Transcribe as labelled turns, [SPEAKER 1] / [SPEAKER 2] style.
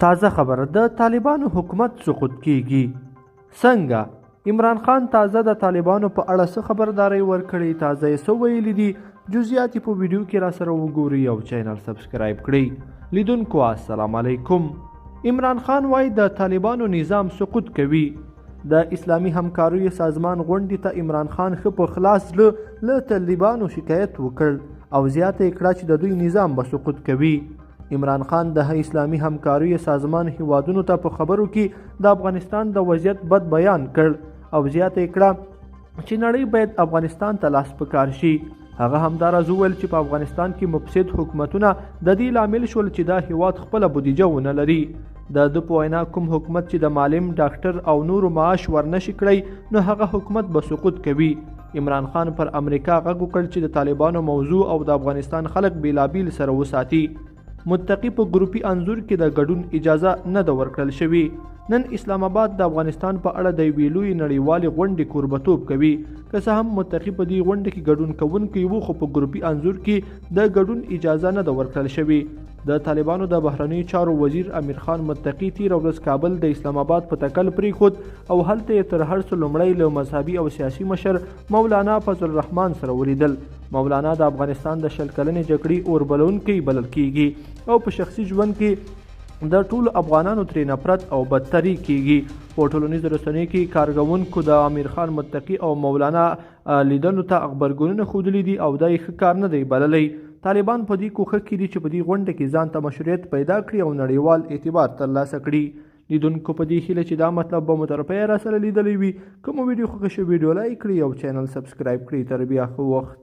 [SPEAKER 1] تازه خبر د طالبانو حکومت سقوط کیږي څنګه عمران خان تازه د طالبانو په اړه څه خبرداری ورکړی تازه یې څه ویلي دي جزئیات په ویډیو کې را سره وګورئ او چینل سبسکرایب کړئ لیدونکو السلام علیکم عمران خان وایي د طالبانو نظام سقوط کوي د اسلامي همکاریو سازمان غونډې ته عمران خان ښه په خلاص زړه له طالبانو شکایت وکړ او زیاته یې کړه چې د دوی نظام به سقوط کوي عمران خان د اسلامي همکاریو سازمان هیوادونو ته په خبرو کې د افغانستان د وضعیت بد بیان کړ او زیاته یې کړه چې نړۍ باید افغانستان ته لاس پکار شي هغه همداراز وویل چې په افغانستان کې مفسد حکومتونه د دې لامل شول چې دا هیواد خپله بودیجه ونه لري د په وینا کوم حکومت چې د معلم ډاکټر او نورو معاش ورنشي کړی نو هغه حکومت به سقوط کوي عمران خان پر امریکا غږ وکړ چې د طالبانو موضوع او د افغانستان خلک بیلابیل سره وساتي متقی په ګروپي انځور کې د ګډون اجازه نه ده ورکړل شوې نن اسلام آباد د افغانستان په اړه د یوې لویې نړیوالې غونډې کوربتوب کوي که څه هم متقی په دې غونډه کې ګډون کوونکي وو خو په ګروپي انځور کې د ګډون اجازه نه ده ورکړل شوې د طالبانو د بهرنیو چارو وزیر امیر خان متقی تیر ورځ کابل د اسلام آباد په تکل پرېښود او هلته یې تر هر څه لومړی له مذهبي او سیاسي مشر مولانا فضل الرحمن سره ولیدل مولانا د افغانستان د 20 کلنې جګړې اوربلونکی بلل کیږي او په شخصي ژوند کې د ټولو افغانانو ترې نفرت او بدتري کیږي په ټولنیزو رسنیو کې کارکوونکو د امیر خان متقی او مولانا لیدلو ته خبرګونونه ښودلي دي او دا یې ښه کار نه دی بللی طالبان په دې کوښښ کې دي چې په دې غونډه کې ځان ته مشروعیت پیدا کړي او نړیوال اعتبار ترلاسه کړي لیدونکو په دې هیله چې دا مطلب به مو طرفه را سره لیدلی وي کوم ویډیو خوښه شوې ویډیو لایک کړئ او چینل سبسکرایب کړئ تر بیا ښه وخت